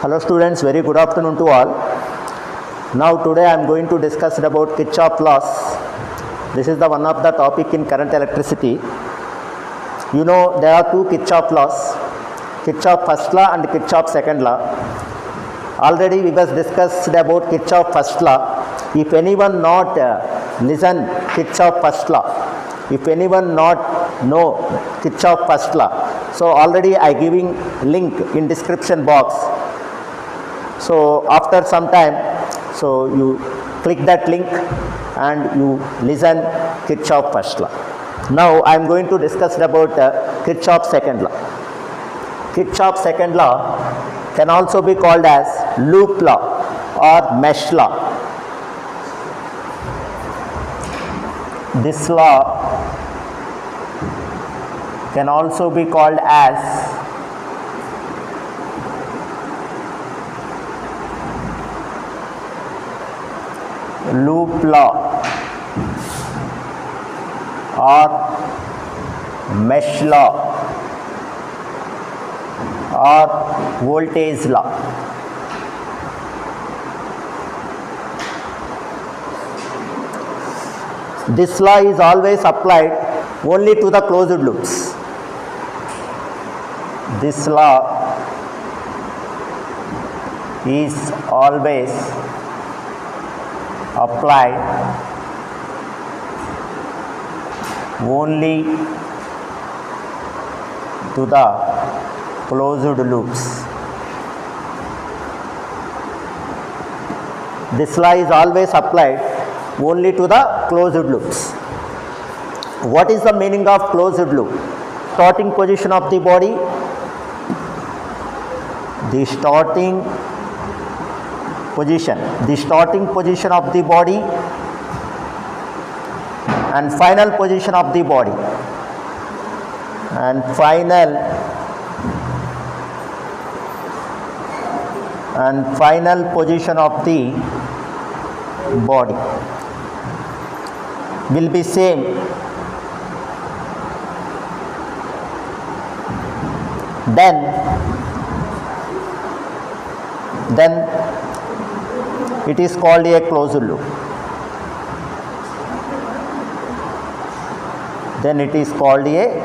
Hello students, very good afternoon to all. Now today I am going to discuss about Kirchhoff laws. This is the one of the topic in current electricity. You know there are two Kirchhoff laws, Kirchhoff first law and Kirchhoff second law. Already we was discussed about Kirchhoff first law. If anyone not listen Kirchhoff first law, if anyone not know Kirchhoff first law, so already I giving link in description box. So after some time, so you click that link and you listen Kirchhoff first law. Now I am going to discuss about Kirchhoff second law. Kirchhoff second law can also be called as loop law or mesh law. This law can also be called as loop law or mesh law or voltage law. This law is always applied only to the closed loops. This law is always applied only to the closed loops. This law is always applied only to the closed loops. What is the meaning of closed loop? Starting position of the body, the starting position of the body and final position of the body and final position of the body will be same. Then it is called a closed loop. Then it is called a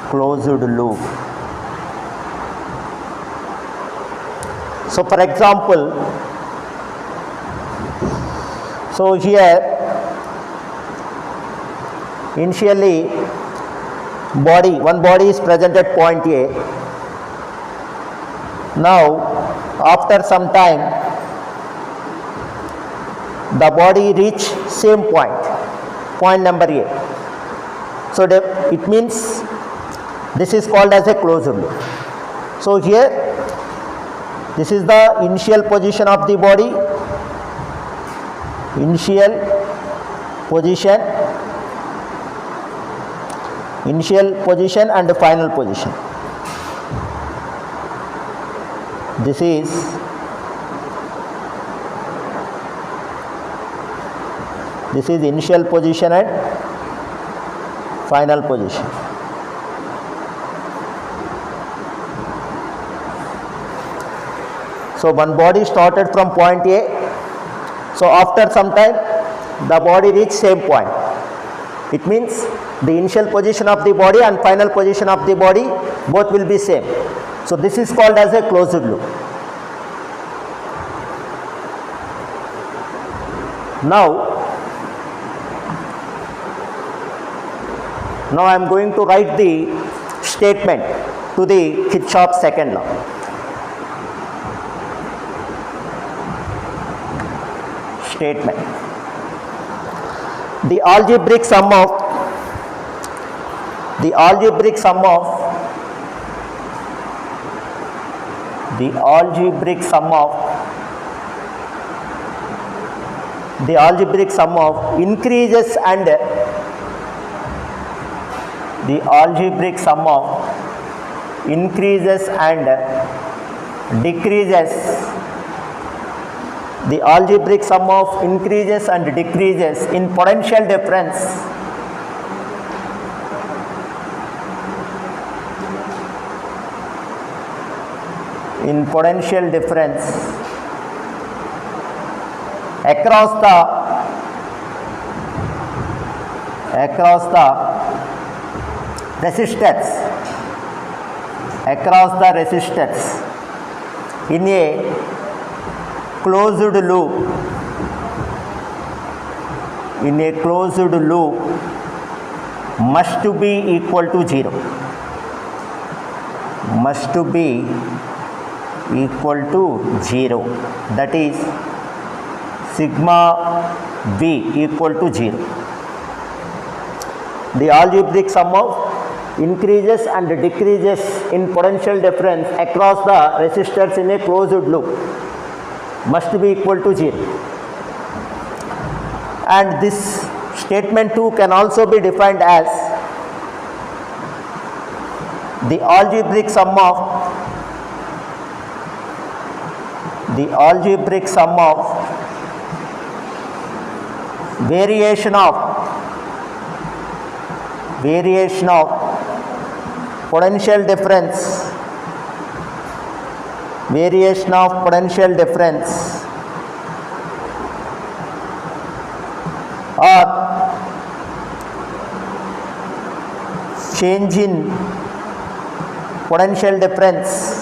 closed loop. So for example, so here initially one body is present at point A. Now after some time the body reach same point number A. So it means this is called as a closed loop. So here this is the initial position of the body, initial position and the final position. This is initial position and final position. So one body started from point A. So after some time the body reached same point. It means the initial position of the body and final position of the body both will be same. So this is called as a closed loop. Now I am going to write the statement to the Kirchhoff second law. Statement. The algebraic sum of increases and decreases in potential difference in potential difference across the resistors in a closed loop must be equal to 0. That is sigma v equal to 0. The algebraic sum of increases and decreases in potential difference across the resistors in a closed loop must be equal to 0. And this statement 2 can also be defined as the algebraic sum of variation of potential difference or change in potential difference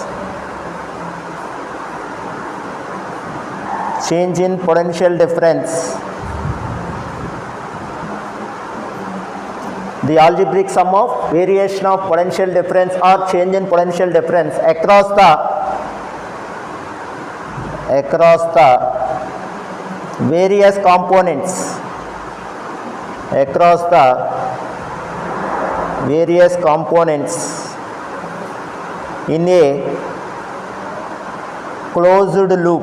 the algebraic sum of variation of potential difference or change in potential difference across the various components in a closed loop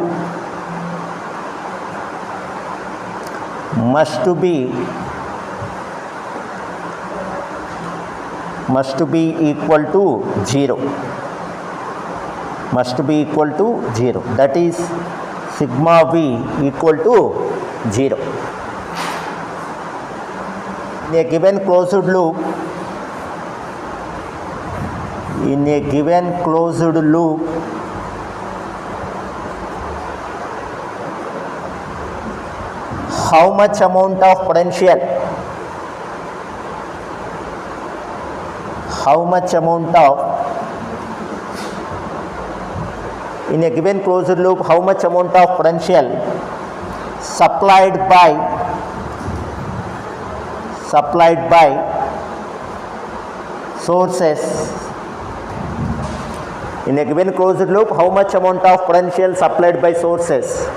must be equal to 0. That is sigma v equal to 0. In a given closed loop, how much amount of potential in a given closed loop, how much amount of potential supplied by sources in a given closed loop, how much amount of potential supplied by sources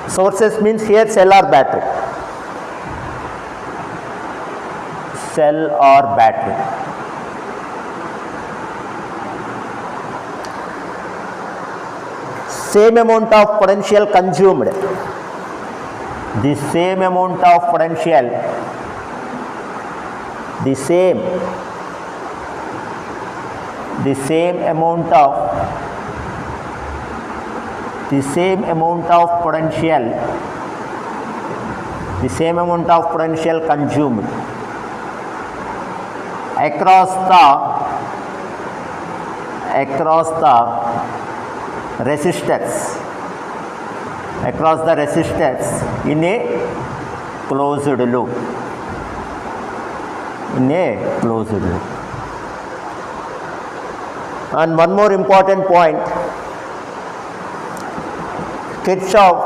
sources means here cell or battery. Same amount of potential consumed, the same amount of potential consumed across the resistors in a closed loop. And one more important point, Kirchhoff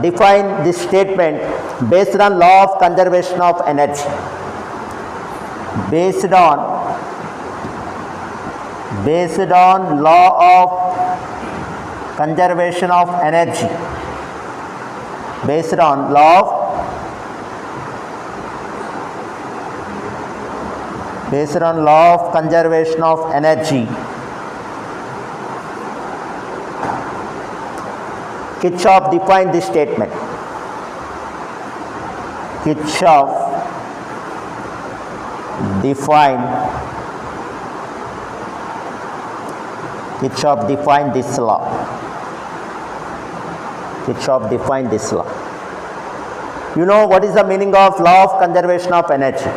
defined this statement based on law of conservation of energy. Based on law of conservation of energy. Kirchhoff defined this statement. Kirchhoff defined this law. Kirchhoff defined this law. You know what is the meaning of law of conservation of energy?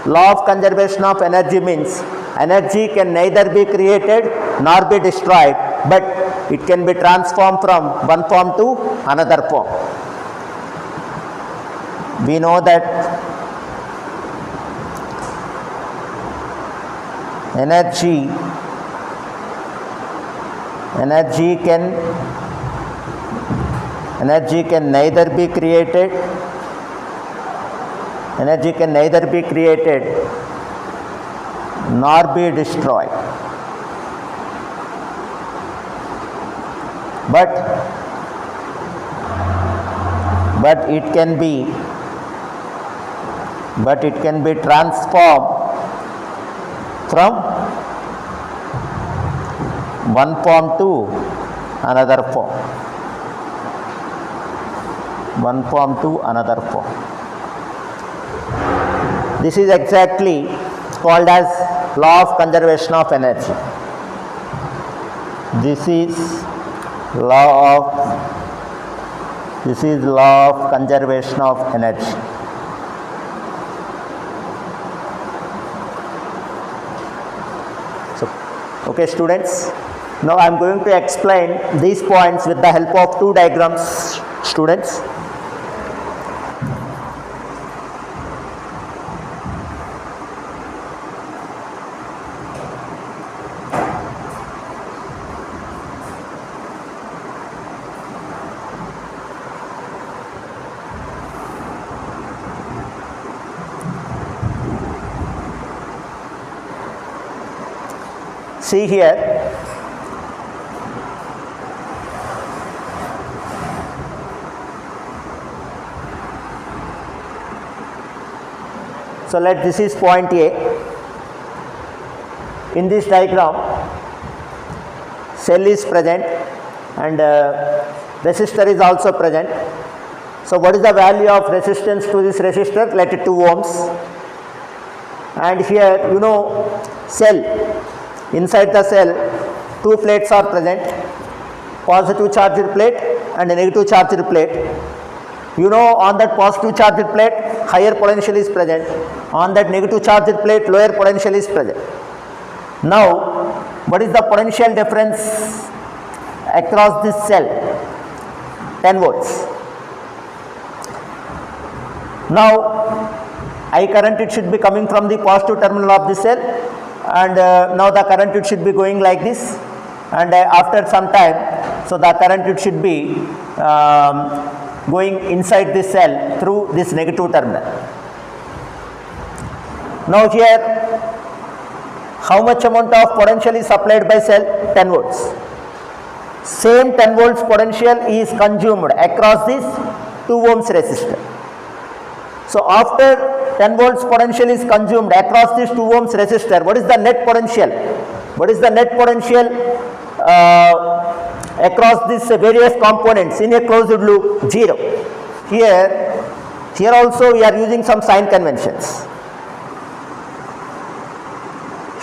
Law of conservation of energy means energy can neither be created nor be destroyed, but it can be transformed from one form to another form. We know that energy can neither be created nor be destroyed, but it can be transformed from one form to another form. This is exactly called as law of conservation of energy. This is law of conservation of energy. So, okay students, now I am going to explain these points with the help of two diagrams, students. See here, so this is point A. In this diagram, cell is present and resistor is also present. So what is the value of resistance to this resistor? Let it 2 ohms. And here you know cell. Inside the cell, 2 plates are present, positive charged plate and a negative charged plate. You know on that positive charged plate, higher potential is present. On that negative charged plate, lower potential is present. Now, what is the potential difference across this cell? 10 volts. Now, I current it should be coming from the positive terminal of the cell. And now the current it should be going like this, and after some time, so the current it should be going inside this cell through this negative terminal. Now here, how much amount of potential is supplied by cell? 10 volts. Same 10 volts potential is consumed across this 2 ohms resistor. So after 10 volts potential is consumed across this 2 ohms resistor, what is the net potential? What is the net potential across these various components in a closed loop? 0. Here also we are using some sign conventions.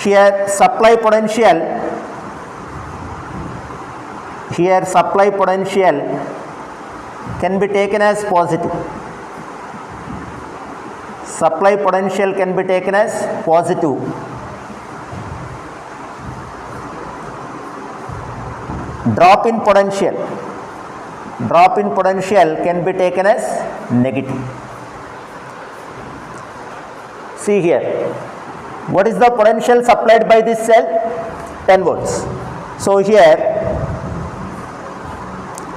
Here supply potential can be taken as positive. Supply potential can be taken as positive. Drop in potential can be taken as negative. See here, what is the potential supplied by this cell? 10 volts. So here,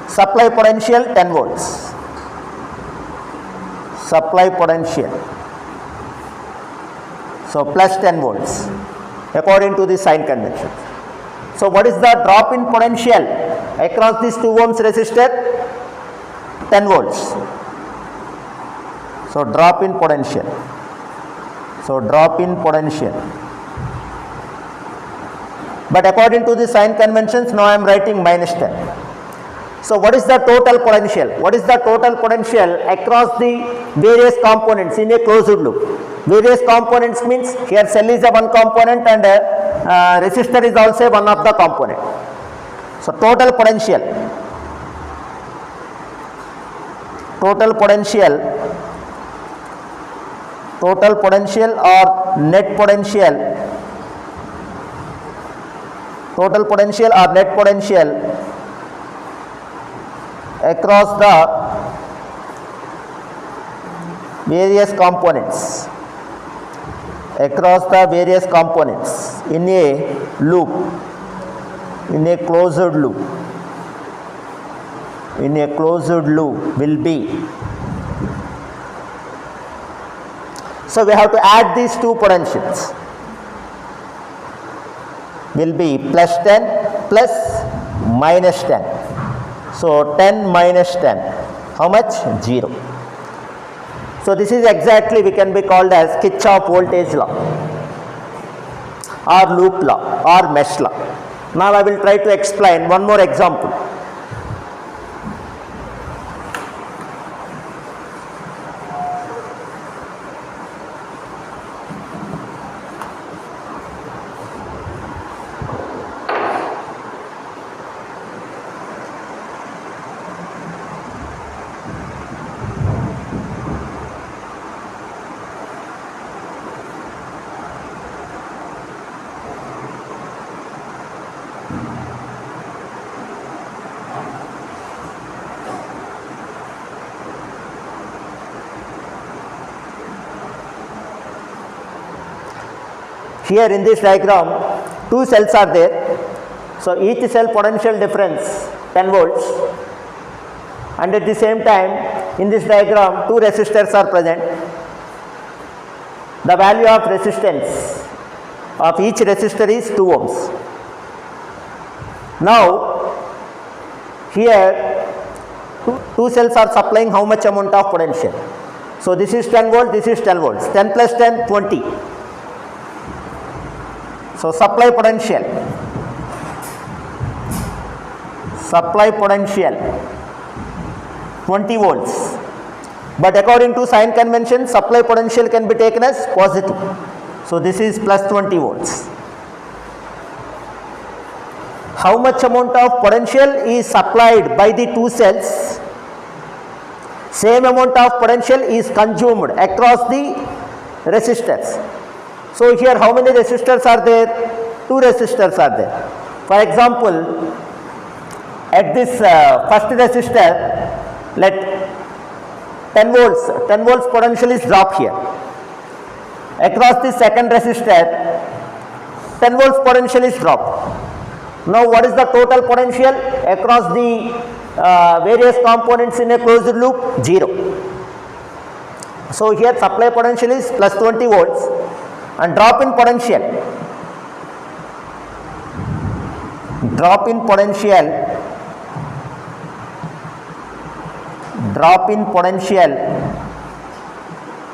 supply potential 10 volts. Supply potential. So plus 10 volts according to the sign convention. So what is the drop in potential across this 2 ohms resistor? 10 volts. So drop in potential. But according to the sign conventions, now I am writing minus 10. So what is the total potential? What is the total potential across the various components in a closed loop? Various components means here cell is a one component and resistor is also one of the component. So total potential total potential or net potential, total potential or net potential across the various components, in a loop, in a closed loop, will be. So we have to add these two potentials, will be plus 10 plus minus 10. So 10 minus 10, how much? 0. So this is exactly, we can be called as Kirchhoff voltage law or loop law or mesh law. Now I will try to explain one more example. Here in this diagram, two cells are there. So each cell potential difference 10 volts, and at the same time in this diagram two resistors are present. The value of resistance of each resistor is 2 ohms. Now here two cells are supplying how much amount of potential? So this is 10 volt, this is 10 volts. 10 plus 10, 20. So supply potential 20 volts, but according to sign convention supply potential can be taken as positive. So this is plus 20 volts. How much amount of potential is supplied by the two cells? Same amount of potential is consumed across the resistors. So here how many resistors are there? 2 resistors are there. For example, at this first resistor, let 10 volts potential is dropped here. Across the second resistor, 10 volts potential is dropped. Now what is the total potential across the various components in a closed loop? 0. So here supply potential is plus 20 volts. And drop in potential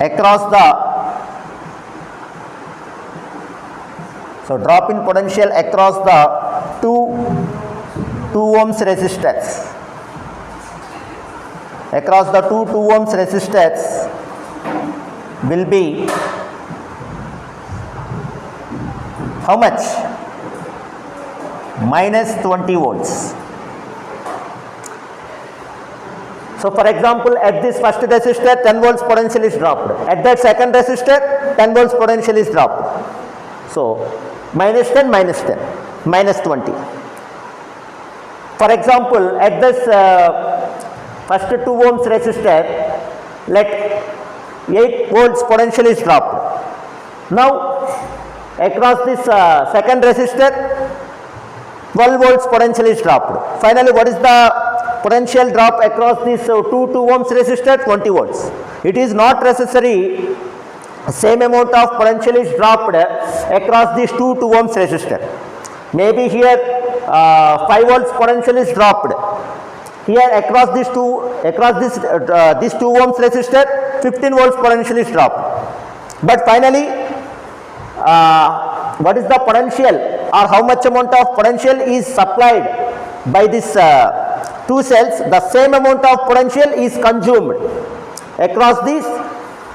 across the 2 ohms resistors, will be how much? Minus 20 volts. So for example, at this first resistor 10 volts potential is dropped. At that second resistor 10 volts potential is dropped. So minus 10, minus 10, minus 20. For example, at this first 2 ohms resistor, let 8 volts potential is dropped. Now across this second resistor 12 volts potential is dropped. Finally, what is the potential drop across this 2 ohms resistor? 20 volts. It is not necessary same amount of potential is dropped across these 2 ohms resistor. Maybe here 5 volts potential is dropped. Here across this 2 ohms resistor 15 volts potential is dropped. But finally what is the potential or how much amount of potential is supplied by this 2 cells? The same amount of potential is consumed across these 2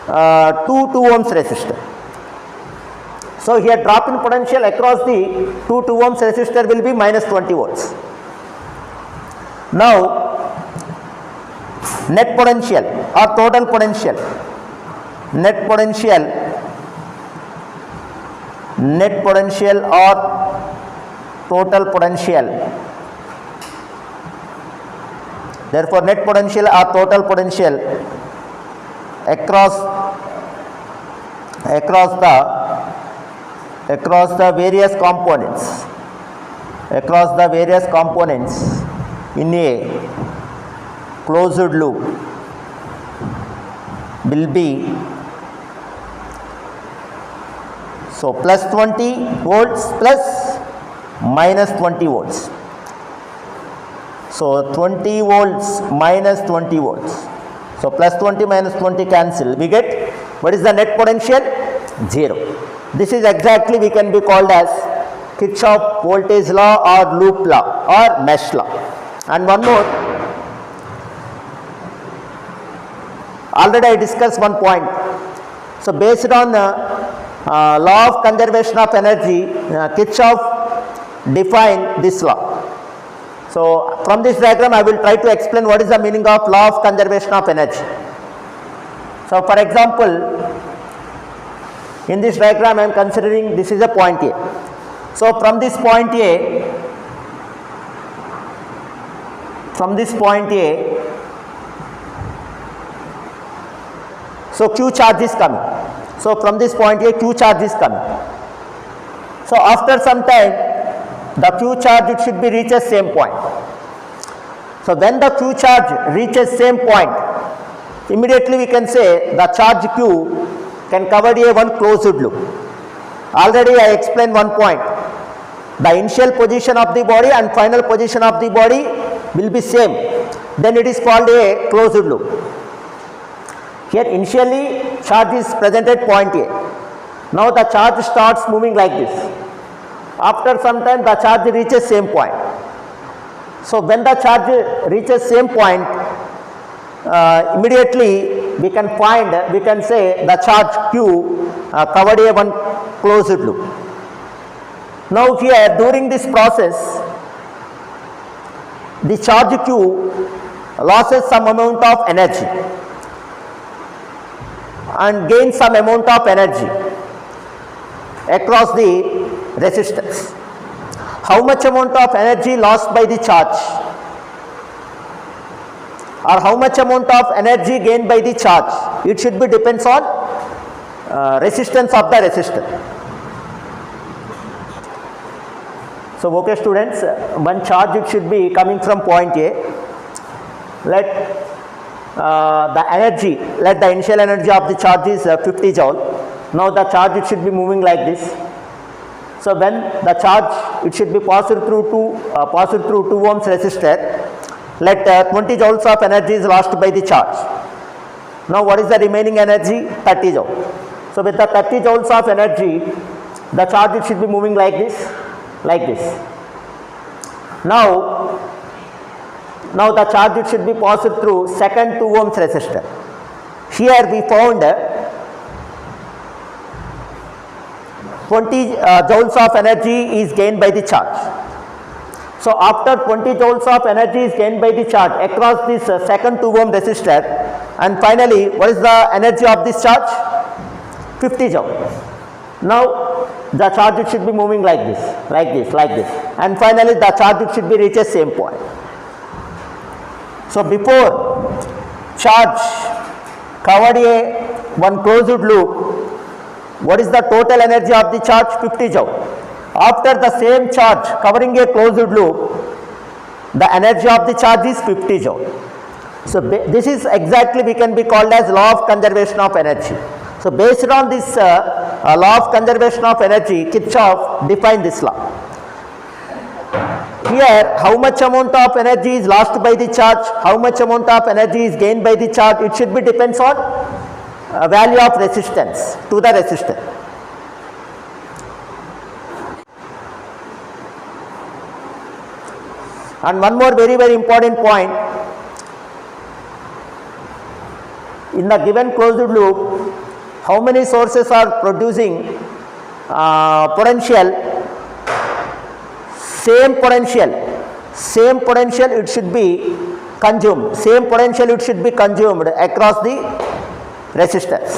ohms resistor. So here drop in potential across the 2 ohms resistor will be minus 20 volts. Now net potential or total potential, net potential or total potential. Therefore, net potential or total potential across the various components in a closed loop will be plus 20 volts plus minus 20 volts. So 20 volts minus 20 volts. So plus 20 minus 20 cancel. We get what is the net potential? 0. This is exactly we can be called as Kirchhoff voltage law or loop law or mesh law. And one more. Already I discussed one point. So based on the law of conservation of energy, Kirchhoff defined this law. So from this diagram I will try to explain what is the meaning of law of conservation of energy. So for example, in this diagram I am considering this is a point A. So from this point A, so Q charge is coming. So from this point A, Q charge is coming. So after some time, the Q charge it should be reaches same point. So when the Q charge reaches same point, immediately we can say the charge Q can cover a one closed loop. Already I explained one point. The initial position of the body and final position of the body will be same. Then it is called a closed loop. Here initially charge is present at point A. Now the charge starts moving like this. After some time the charge reaches same point. So when the charge reaches same point, immediately we can say the charge Q covered a one closed loop. Now here during this process, the charge Q loses some amount of energy and gains some amount of energy across the resistance. How much amount of energy lost by the charge or how much amount of energy gained by the charge, it should be depends on resistance of the resistor. So okay students, one charge it should be coming from point A. Let the initial energy of the charge is 50 joule. Now the charge it should be moving like this. So when the charge it should be passed through 2 ohms resistor, let 20 joules of energy is lost by the charge. Now what is the remaining energy? 30 joule. So with the 30 joules of energy, the charge it should be moving like this. Now the charge it should be passed through second 2 ohms resistor. Here we found 20 joules of energy is gained by the charge. So after 20 joules of energy is gained by the charge across this second 2 ohm resistor, and finally what is the energy of this charge? 50 joule. Now the charge it should be moving like this, and finally the charge it should be reaches same point. So before charge covered a one closed loop, what is the total energy of the charge? 50 joule. After the same charge covering a closed loop, the energy of the charge is 50 joule. So this is exactly we can be called as law of conservation of energy. So based on this law of conservation of energy, Kirchhoff defined this law. Here how much amount of energy is lost by the charge, how much amount of energy is gained by the charge, it should be depends on value of resistance to the resistor. And one more very important point, in the given closed loop, how many sources are producing potential? Same potential it should be consumed. Same potential it should be consumed across the resistors.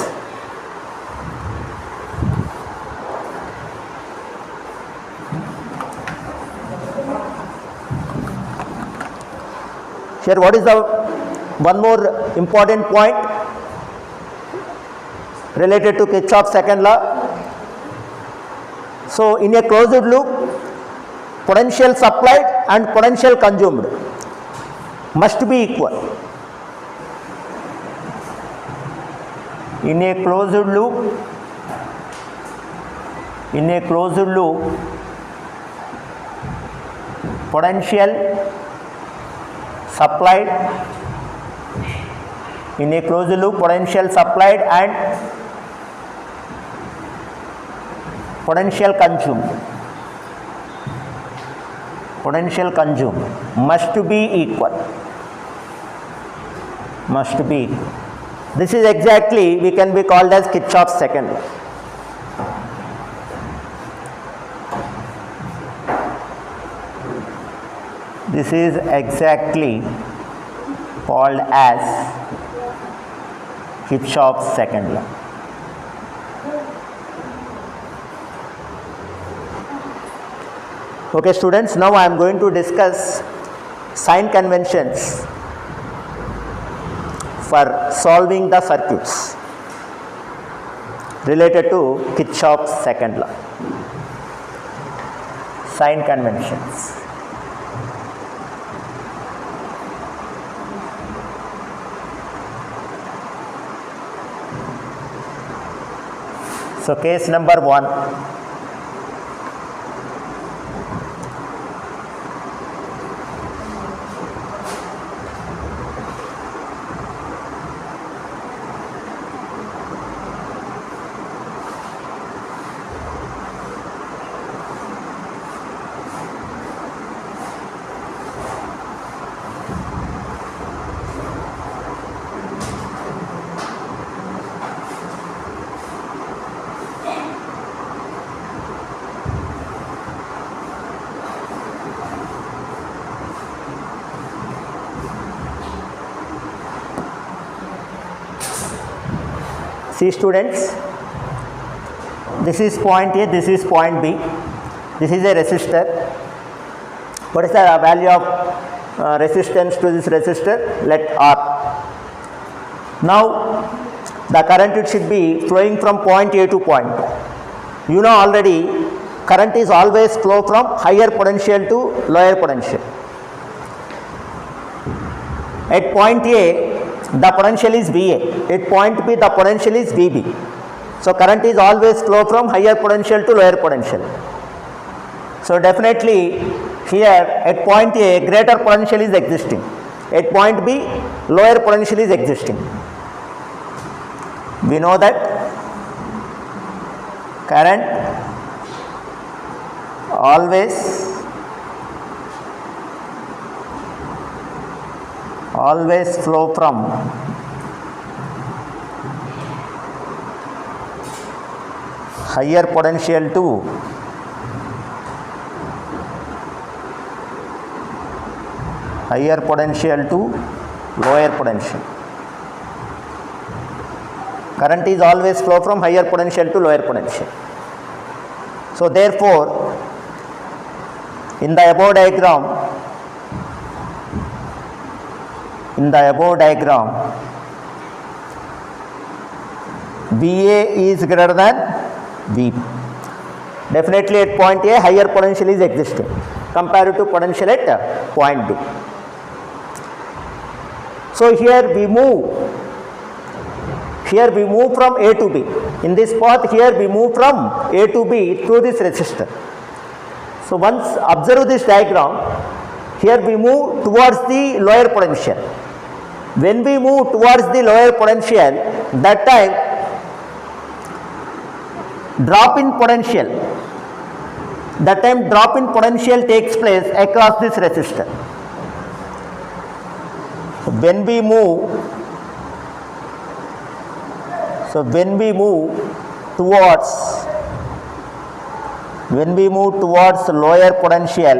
Here what is the one more important point related to Kirchhoff's second law. So in a closed loop, potential supplied and potential consumed must be equal. In a closed loop, potential supplied, in a closed loop potential supplied and potential consumed must be equal. This is exactly we can be called as Kirchhoff's second law. This is exactly called as Kirchhoff's second law. Okay students, now I am going to discuss sign conventions for solving the circuits related to Kirchhoff's second law. Sign conventions. So case number 1. See students, this is point A, this is point B, this is a resistor. What is the value of resistance to this resistor? Let R. Now the current it should be flowing from point A to point B. You know already current is always flow from higher potential to lower potential. At point A the potential is VA, at point B the potential is VB. So current is always flow from higher potential to lower potential. So definitely here at point A greater potential is existing, at point B lower potential is existing. We know that current always flow from higher potential to lower potential. Current is always flow from higher potential to lower potential. So therefore in the above diagram VA is greater than VB. Definitely at point A higher potential is existing compared to potential at point B. So here we move from A to B. In this path here we move from A to B through this resistor. So once observe this diagram, here we move towards the lower potential. When we move towards the lower potential, that time drop in potential takes place across this resistor. When we move towards lower potential,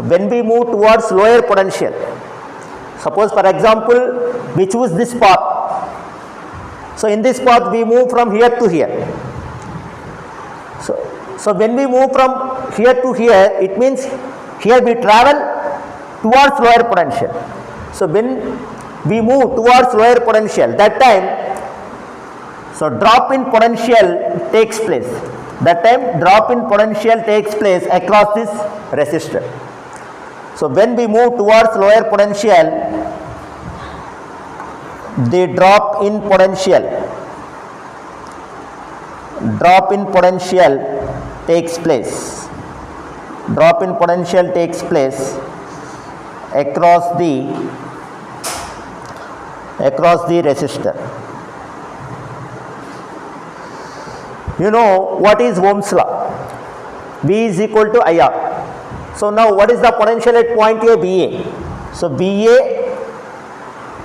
when we move towards lower potential, suppose for example we choose this path. So in this path we move from here to here. So when we move from here to here, it means here we travel towards lower potential. So when we move towards lower potential, that time, so drop in potential takes place. That time drop in potential takes place across this resistor. So when we move towards lower potential, the drop in potential takes place. Drop in potential takes place across the resistor. You know what is Ohm's law? V is equal to IR. So now what is the potential at point A, BA? So BA,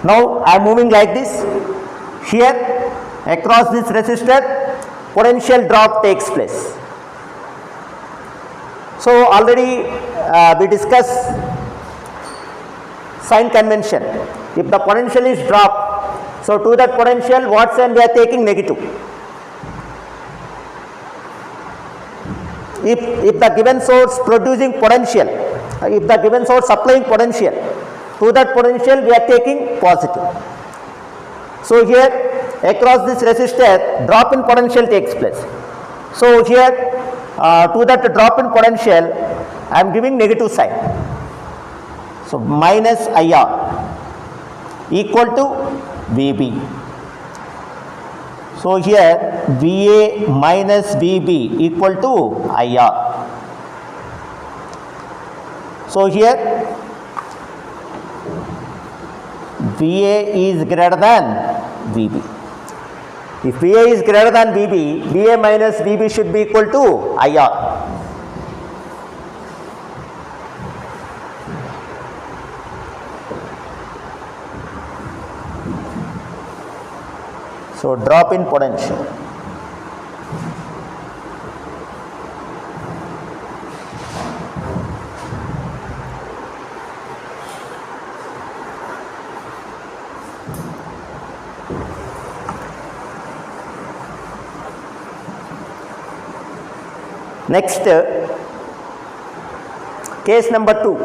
now I am moving like this. Here across this resistor, potential drop takes place. So already we discussed sign convention. If the potential is dropped, so to that potential what sign we are taking? Negative. If the given source producing potential, if the given source supplying potential, to that potential we are taking positive. So here across this resistor, drop in potential takes place. So here to that drop in potential I am giving negative sign. So minus IR equal to VB. So here VA minus VB equal to IR. So here VA is greater than VB. If VA is greater than VB, VA minus VB should be equal to IR. So drop in potential. Next, case number 2.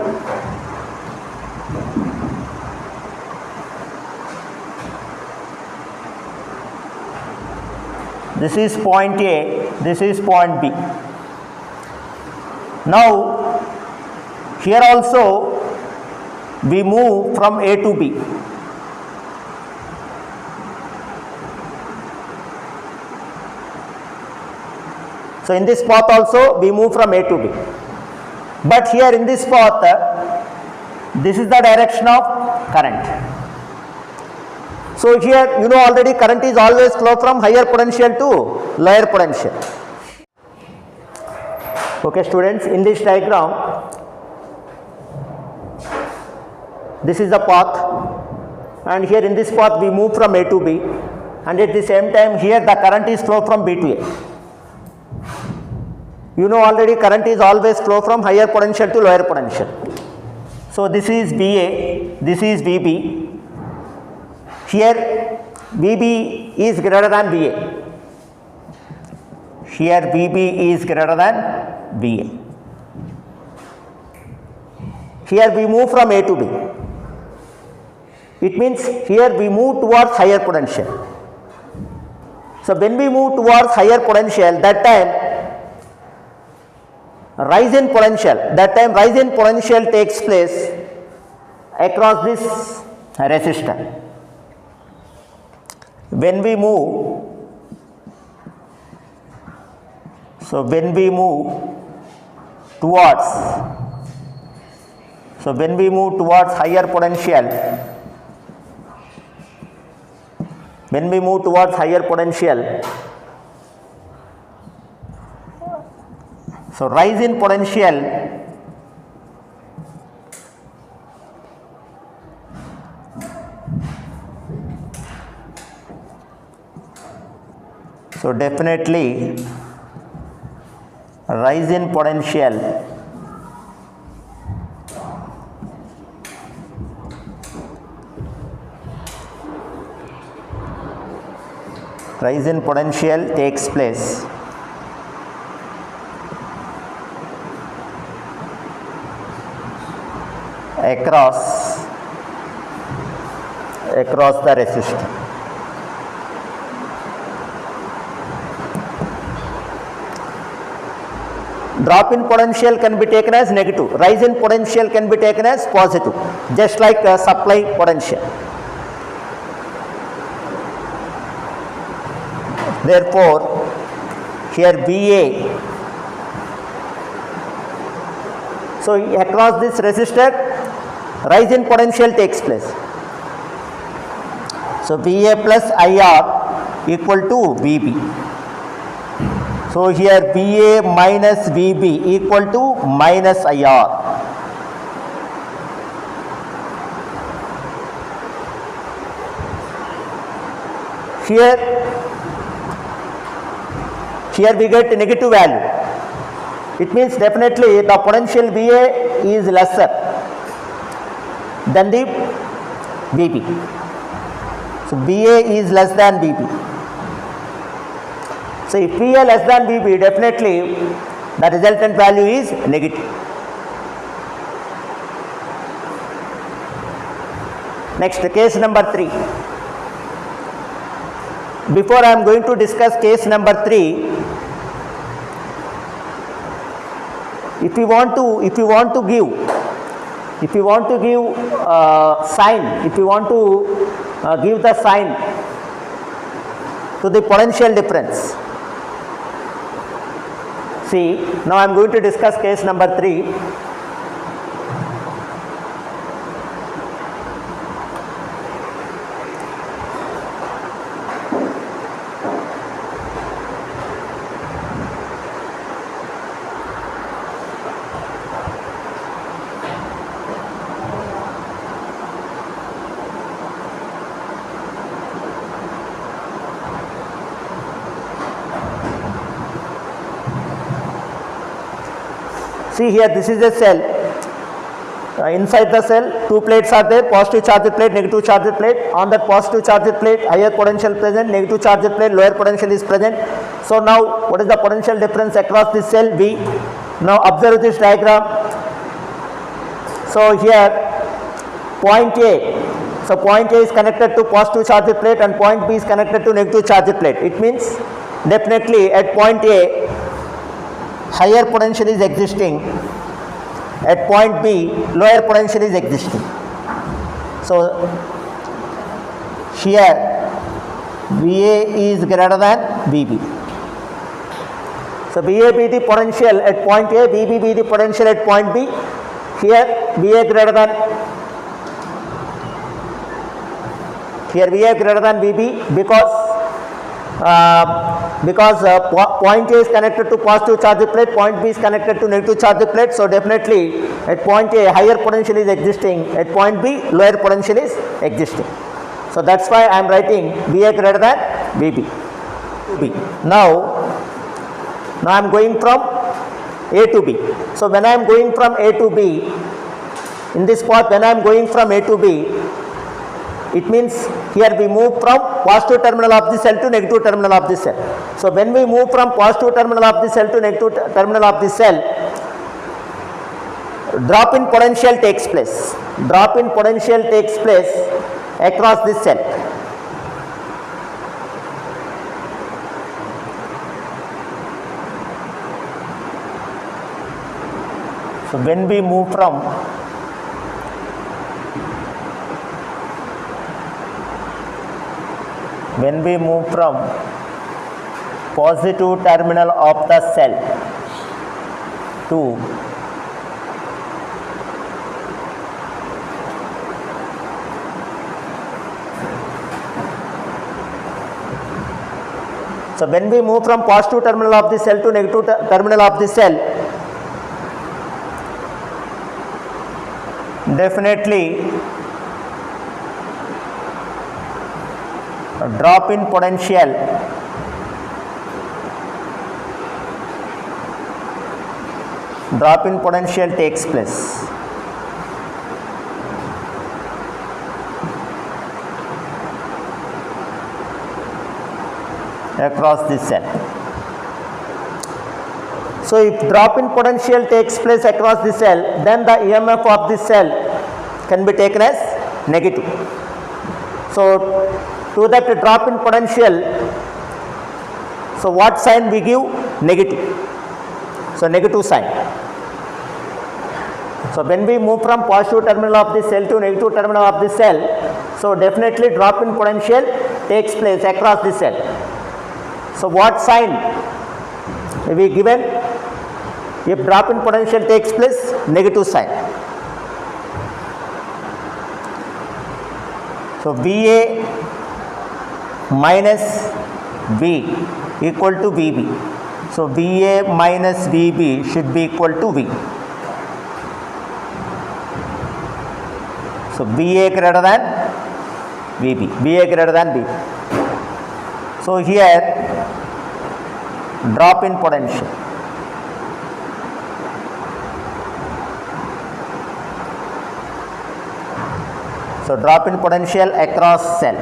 This is point A, this is point B. Now, here also we move from A to B. So in this path also we move from A to B. But here in this path, this is the direction of current. So here you know already current is always flow from higher potential to lower potential. Okay students, in this diagram, this is the path, and here in this path we move from A to B, and at the same time here the current is flow from B to A. You know already current is always flow from higher potential to lower potential. So this is BA, this is VB. Here VB is greater than VA. Here VB is greater than VA. Here we move from A to B. It means here we move towards higher potential. So when we move towards higher potential, that time rise in potential takes place across this resistor. When we move, towards higher potential, so rise in potential so definitely rise in potential rise in potential takes place across the resistor. Drop in potential can be taken as negative, rise in potential can be taken as positive, just like supply potential. Therefore, here VA, so across this resistor, rise in potential takes place. So VA plus IR equal to VB. So here VA minus VB equal to minus IR. Here we get negative value. It means definitely the potential VA is lesser than the VB. So VA is less than VB. So if VA less than VB, definitely the resultant value is negative. Next, case number 3. Before I am going to discuss case number 3, if you want to give sign, if you want to give the sign to the potential difference. See, now I am going to discuss case number 3. See here, this is a cell. Inside the cell, two plates are there, positive charged plate, negative charged plate. On that positive charged plate, higher potential present, negative charged plate, lower potential is present. So now, what is the potential difference across this cell V? Now observe this diagram. So here, point A. So point A is connected to positive charged plate and point B is connected to negative charged plate. It means definitely at point A, higher potential is existing, at point B lower potential is existing. So here VA is greater than VB. So VA be the potential at point A, VB be the potential at point B. Here VA greater than VB because point A is connected to positive charged plate, point B is connected to negative charged plate. So definitely at point A higher potential is existing, at point B lower potential is existing. So that's why I am writing VA greater than VB. Now I am going from A to B. So when I am going from A to B, in this part when I am going from A to B, it means here we move from positive terminal of the cell to negative terminal of the cell. So when we move from positive terminal of the cell to negative terminal of the cell, drop in potential takes place. Drop in potential takes place across this cell. So when we move from positive terminal of the cell to when we move from positive terminal of the cell to negative terminal of the cell, definitely a drop in potential takes place. across this cell. So if drop in potential takes place across the cell, then the EMF of this cell can be taken as negative. So to that drop in potential, so what sign we give? Negative. So negative sign. So when we move from positive terminal of the cell to negative terminal of the cell, so definitely drop in potential takes place across the cell. So what sign we given? If drop in potential takes place, negative sign. So VA minus V equal to VB. So VA minus VB should be equal to V. So VA greater than VB, VA greater than VB. So here drop in potential. So drop in potential across cell.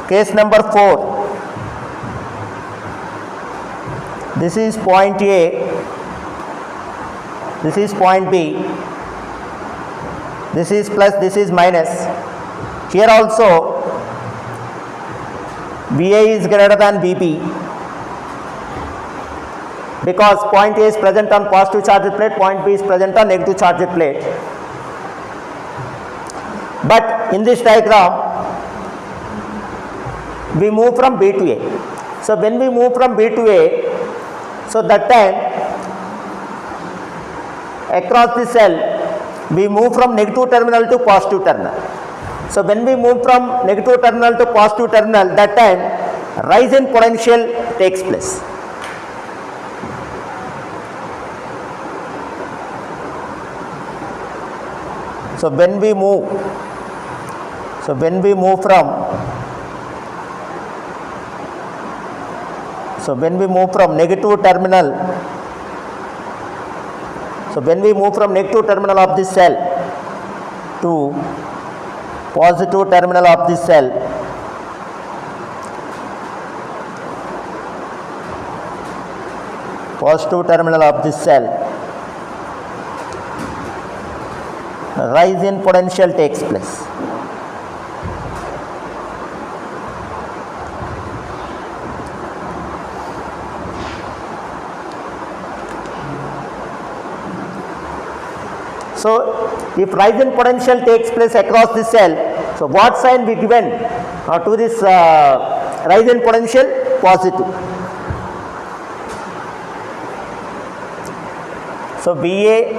Case number 4. This is point A, this is point B, this is plus, this is minus. Here also VA is greater than VB because point A is present on positive charged plate, point B is present on negative charged plate. But in this diagram, we move from B to A. So when we move from B to A, so that time across the cell we move from negative terminal to positive terminal. So when we move from negative terminal to positive terminal, that time rise in potential takes place. So when we move from negative terminal, of this cell to positive terminal of this cell, rise in potential takes place. So if rise in potential takes place across the cell, so what sign we given to this rise in potential? Positive. So VB,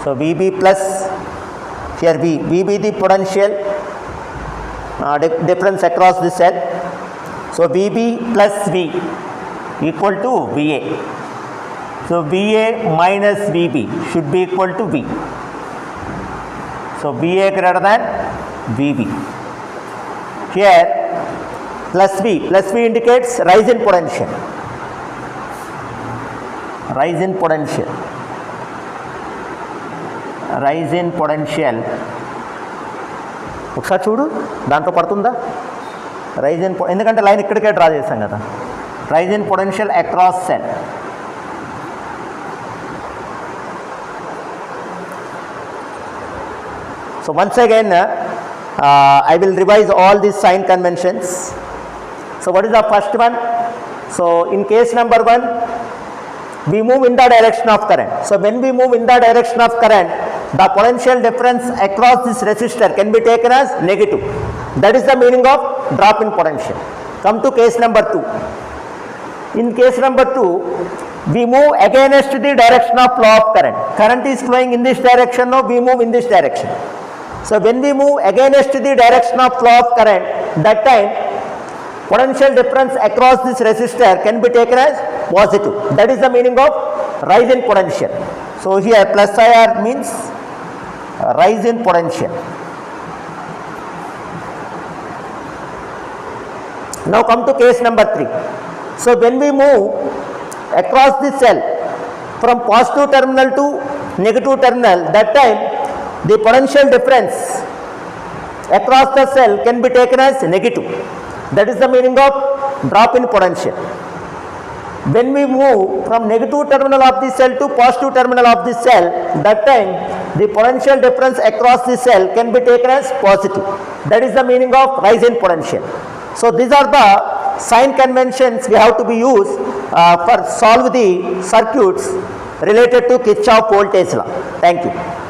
so VB plus, here VB the potential difference across the cell. So VB plus V equal to VA. So VA minus VB should be equal to V. So VA greater than VB. Here plus V indicates rise in potential. Rise in potential. ఒకసారి చూడు దాంట్లో పడుతుందా rise in, ఎందుకంటే line ఇక్కడికే draw చేస్తాం కదా. rise in potential across cell. So once again I will revise all these sign conventions. So what is the first one? So in case number 1, we move in the direction of current. So when we move in the direction of current, the potential difference across this resistor can be taken as negative. That is the meaning of drop in potential. Come to case number 2. In case number 2, we move against the direction of flow of current. Current is flowing in this direction, now we move in this direction. So when we move against the direction of flow of current, that time potential difference across this resistor can be taken as positive. That is the meaning of rise in potential. So here plus IR means rise in potential. Now come to case number 3. So when we move across the cell from positive terminal to negative terminal, that time the potential difference across the cell can be taken as negative. That is the meaning of drop in potential. When we move from negative terminal of the cell to positive terminal of the cell, that time the potential difference across the cell can be taken as positive. That is the meaning of rise in potential. So these are the sign conventions we have to be used for solve the circuits related to Kirchhoff voltage law. Thank you.